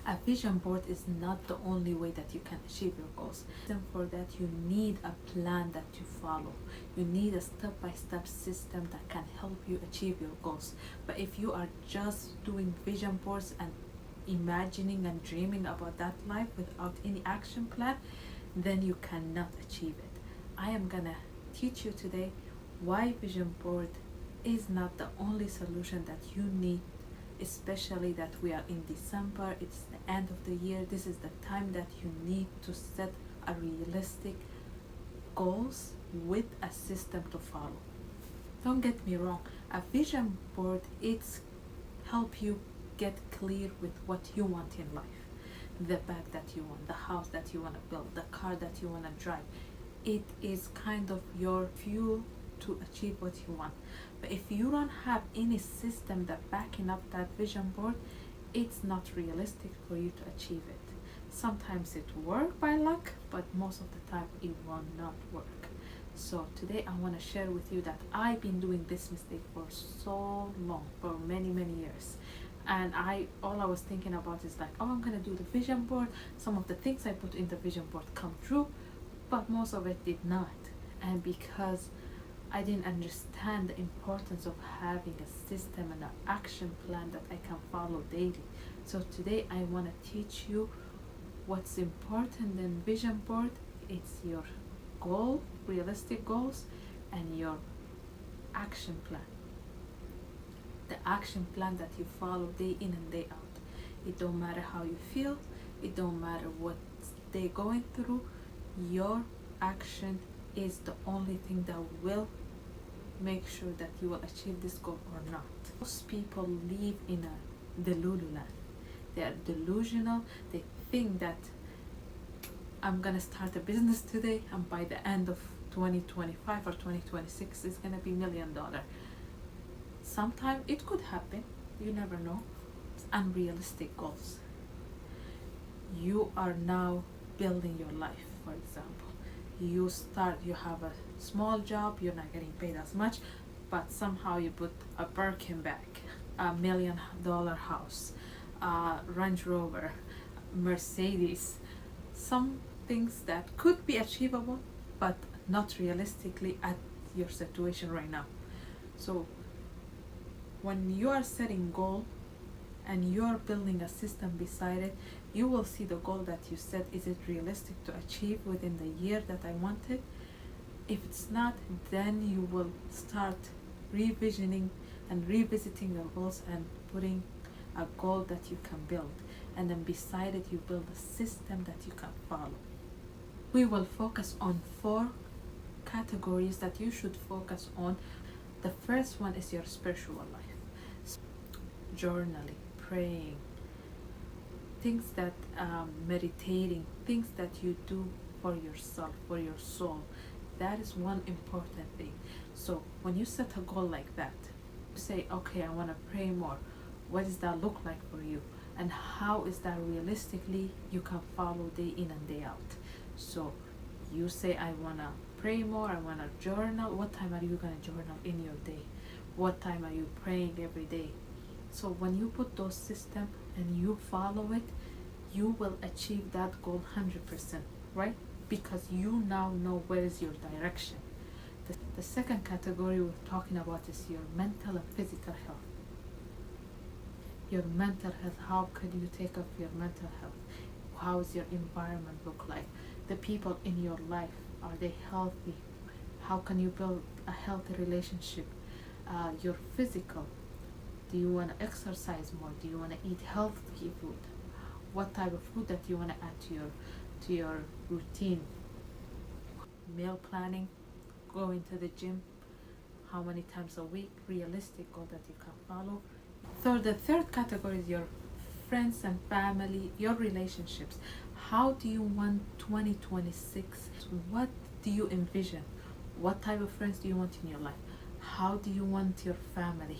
A vision board is not the only way that you can achieve your goals. And for that, you need a plan that you follow. You need a step-by-step system that can help you achieve your goals. But if you are just doing vision boards and imagining and dreaming about that life without any action plan, then you cannot achieve it. I am gonna teach you today why vision board is not the only solution that you need, especially that we are in December, it's the end of the year. This is the time that you need to set a realistic goals with a system to follow. Don't get me wrong, a vision board it's help you get clear with what you want in life, the bag that you want, the house that you want to build, the car that you want to drive. It is kind of your fuel to achieve what you want. But if you don't have any system that backing up that vision board, it's not realistic for you to achieve it. Sometimes it works by luck, but most of the time it will not work. So today I want to share with you that I've been doing this mistake for so long, for many years. And all I was thinking about is like, oh, I'm gonna do the vision board. Some of the things I put in the vision board come true, but most of it did not. And because I didn't understand the importance of having a system and an action plan that I can follow daily. So today I want to teach you what's important in vision board. It's your goal, realistic goals, and your action plan. The action plan that you follow day in and day out. It don't matter how you feel, it don't matter what they're going through, your action is the only thing that will make sure that you will achieve this goal or not. Most people live in a delulu land. They are delusional. They think that I'm gonna start a business today and by the end of 2025 or 2026 it's gonna be $1 million. Sometimes it could happen, you never know. It's unrealistic goals. You are now building your life. For example, you have a small job, you're not getting paid as much, but somehow you put a Birkin bag, $1 million house, Range Rover, Mercedes, some things that could be achievable but not realistically at your situation right now. So when you are setting goal and you are building a system beside it, you will see the goal that you set, is it realistic to achieve within the year that I wanted? If it's not, then you will start revisioning and revisiting your goals and putting a goal that you can build, and then beside it you build a system that you can follow. We will focus on 4 categories that you should focus on. The first one is your spiritual life. Journaling, praying, things that meditating, things that you do for yourself, for your soul. That is one important thing. So when you set a goal like that, you say, okay, I want to pray more. What does that look like for you? And how is that realistically you can follow day in and day out? So you say, I want to pray more, I want to journal. What time are you going to journal in your day? What time are you praying every day? So when you put those systems and you follow it, you will achieve that goal 100%, right? Because you now know where is your direction. The second category we're talking about is your mental and physical health. Your mental health, how can you take up your mental health? How does your environment look like? The people in your life, are they healthy? How can you build a healthy relationship? Your physical, do you want to exercise more? Do you want to eat healthy food? What type of food that you want to add to your routine? Meal planning, going to the gym, how many times a week, realistic goal that you can follow. The third category is your friends and family, your relationships. How do you want 2026? What do you envision? What type of friends do you want in your life? How do you want your family?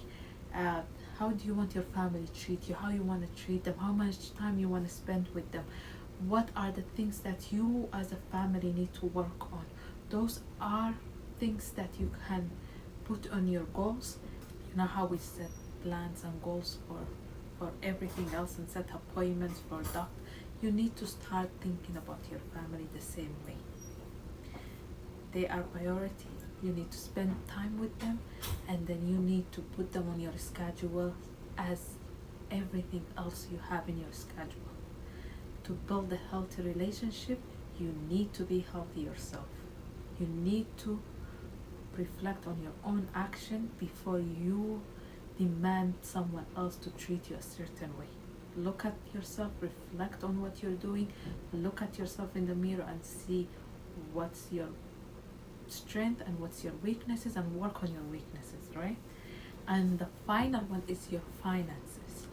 How do you want your family to treat you? How you want to treat them? How much time you want to spend with them? What are the things that you as a family need to work on? Those are things that you can put on your goals. You know how we set plans and goals for for everything else and set appointments for doctor. You need to start thinking about your family the same way. They are priority. You need to spend time with them, and then you need to put them on your schedule as everything else you have in your schedule. To build a healthy relationship, you need to be healthy yourself. You need to reflect on your own action before you demand someone else to treat you a certain way. Look at yourself, reflect on what you're doing, look at yourself in the mirror and see what's your strength and what's your weaknesses, and work on your weaknesses, right? And the final one is your finances.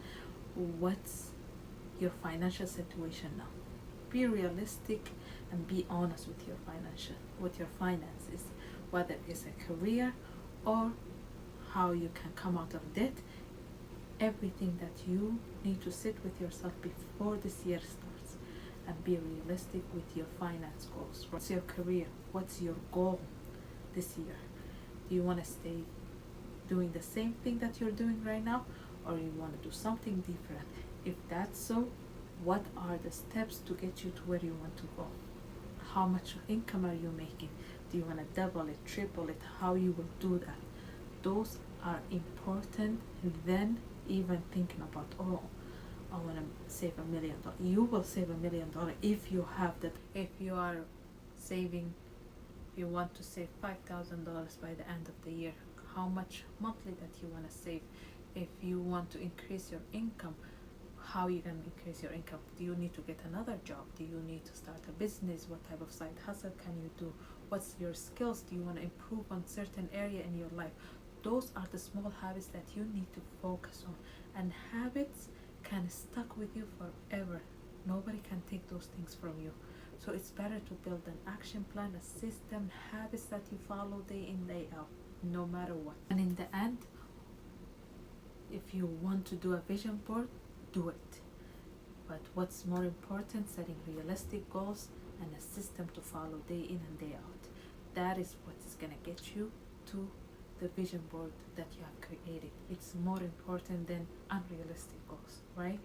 What's your financial situation now? Be realistic and be honest with your finances, whether it's a career or how you can come out of debt. Everything that you need to sit with yourself before this year starts and be realistic with your finance goals. What's your career? What's your goal this year? Do you want to stay doing the same thing that you're doing right now, or you want to do something different? If that's so, what are the steps to get you to where you want to go? How much income are you making? Do you want to double it, triple it? How you will do that? Those are important than even thinking about, oh, I want to save $1 million. You will save $1 million if you have that. If you are saving, you want to save $5,000 by the end of the year, how much monthly that you want to save? If you want to increase your income, how you can increase your income? Do you need to get another job? Do you need to start a business? What type of side hustle can you do? What's your skills? Do you want to improve on certain area in your life? Those are the small habits that you need to focus on, and habits can stuck with you forever. Nobody can take those things from you. So it's better to build an action plan, a system, habits that you follow day in, day out, no matter what. And in the end, if you want to do a vision board, do it. But what's more important, setting realistic goals and a system to follow day in and day out. That is what's gonna get you to the vision board that you have created. It's more important than unrealistic goals, right?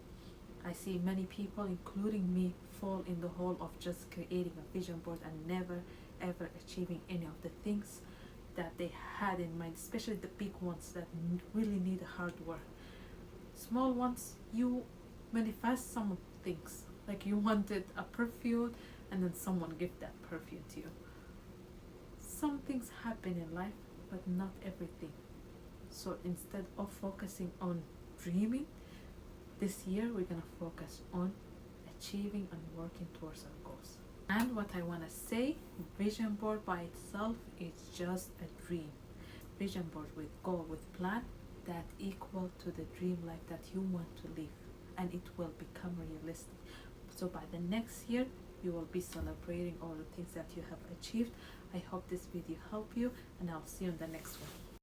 I see many people, including me, fall in the hole of just creating a vision board and never ever achieving any of the things that they had in mind, especially the big ones that really need hard work. Small ones, you manifest some things, like you wanted a perfume and then someone gave that perfume to you. Some things happen in life, but not everything. So instead of focusing on dreaming, this year we're gonna focus on achieving and working towards our goals. And what I wanna say, vision board by itself is just a dream. Vision board with goal, with plan, that equal to the dream life that you want to live, and it will become realistic. So by the next year, you will be celebrating all the things that you have achieved. I hope this video helped you, and I'll see you in the next one.